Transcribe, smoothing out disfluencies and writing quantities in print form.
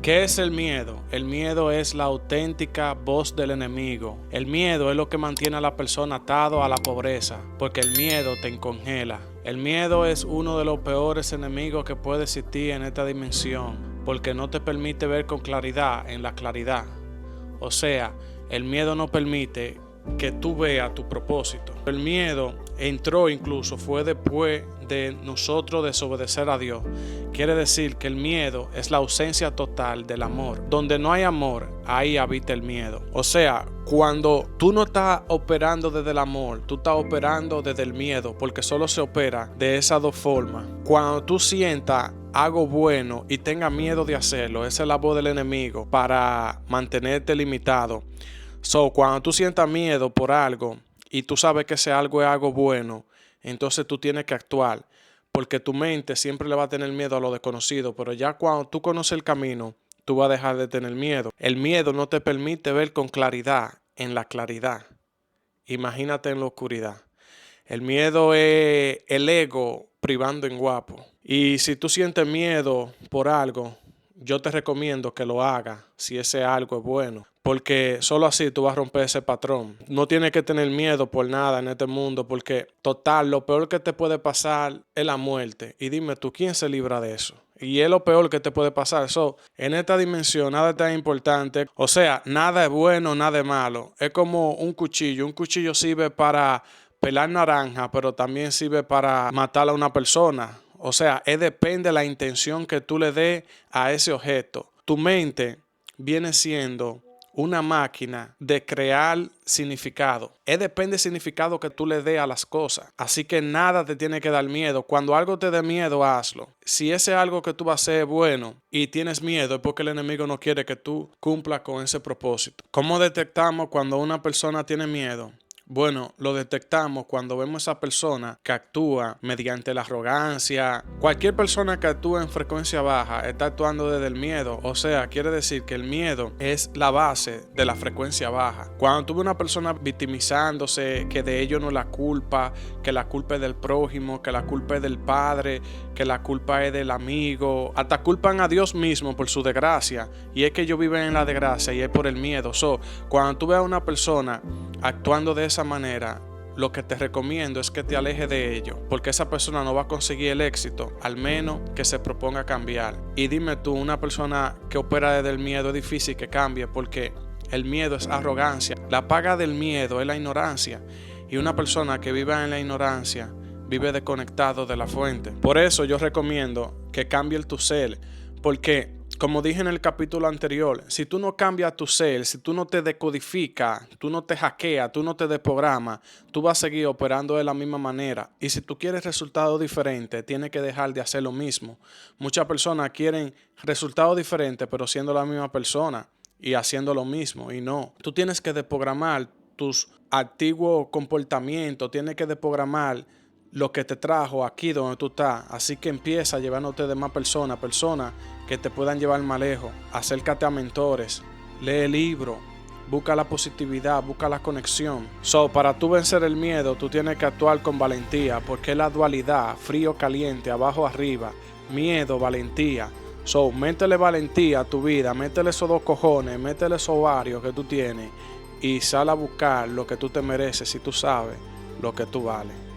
¿Qué es el miedo? El miedo es la auténtica voz del enemigo. El miedo es lo que mantiene a la persona atado a la pobreza, porque el miedo te congela. El miedo es uno de los peores enemigos que puede existir en esta dimensión, porque no te permite ver con claridad en la claridad. O sea, el miedo no permite que tú veas tu propósito. El miedo entró incluso, fue después de nosotros desobedecer a Dios. Quiere decir que el miedo es la ausencia total del amor. Donde no hay amor, ahí habita el miedo. O sea, cuando tú no estás operando desde el amor, tú estás operando desde el miedo, porque solo se opera de esas dos formas. Cuando tú sientas algo bueno y tengas miedo de hacerlo, esa es la voz del enemigo para mantenerte limitado. Cuando tú sientas miedo por algo y tú sabes que ese algo es algo bueno, entonces tú tienes que actuar, porque tu mente siempre le va a tener miedo a lo desconocido, pero ya cuando tú conoces el camino, tú vas a dejar de tener miedo. El miedo no te permite ver con claridad en la claridad. Imagínate en la oscuridad. El miedo es el ego privando en guapo. Y si tú sientes miedo por algo, yo te recomiendo que lo hagas si ese algo es bueno, porque solo así tú vas a romper ese patrón. No tienes que tener miedo por nada en este mundo, porque total, lo peor que te puede pasar es la muerte. Y dime tú, ¿quién se libra de eso? Y es lo peor que te puede pasar. En esta dimensión nada es tan importante. O sea, nada es bueno, nada es malo. Es como un cuchillo. Un cuchillo sirve para pelar naranja, pero también sirve para matar a una persona. O sea, depende de la intención que tú le des a ese objeto. Tu mente viene siendo una máquina de crear significado. Depende del significado que tú le des a las cosas. Así que nada te tiene que dar miedo. Cuando algo te dé miedo, hazlo. Si ese algo que tú vas a hacer es bueno y tienes miedo, es porque el enemigo no quiere que tú cumplas con ese propósito. ¿Cómo detectamos cuando una persona tiene miedo? Bueno, lo detectamos cuando vemos a esa persona que actúa mediante la arrogancia. Cualquier persona que actúa en frecuencia baja está actuando desde el miedo. O sea, quiere decir que el miedo es la base de la frecuencia baja. Cuando tú ves una persona victimizándose, que de ello no es la culpa, que la culpa es del prójimo, que la culpa es del padre, que la culpa es del amigo, hasta culpan a Dios mismo por su desgracia. Y es que ellos viven en la desgracia y es por el miedo. Cuando tú ves a una persona actuando de esa manera, lo que te recomiendo es que te alejes de ello, porque esa persona no va a conseguir el éxito, al menos que se proponga cambiar. Y dime tú, una persona que opera desde el miedo es difícil que cambie, porque el miedo es arrogancia. La paga del miedo es la ignorancia, y una persona que vive en la ignorancia vive desconectado de la fuente. Por eso yo recomiendo que cambie tu ser, porque como dije en el capítulo anterior, si tú no cambias tu ser, si tú no te decodificas, tú no te hackeas, tú no te desprogramas, tú vas a seguir operando de la misma manera. Y si tú quieres resultados diferentes, tienes que dejar de hacer lo mismo. Muchas personas quieren resultados diferentes, pero siendo la misma persona y haciendo lo mismo. Y no, tú tienes que desprogramar tus antiguos comportamientos, tienes que desprogramar lo que te trajo aquí donde tú estás. Así que empieza a llevándote de más personas que te puedan llevar más lejos. Acércate a mentores, lee libros, busca la positividad, busca la conexión. Para tú vencer el miedo, tú tienes que actuar con valentía, porque es la dualidad, frío, caliente, abajo, arriba, miedo, valentía. Métele valentía a tu vida, métele esos dos cojones, métele esos ovarios que tú tienes y sal a buscar lo que tú te mereces si tú sabes lo que tú vales.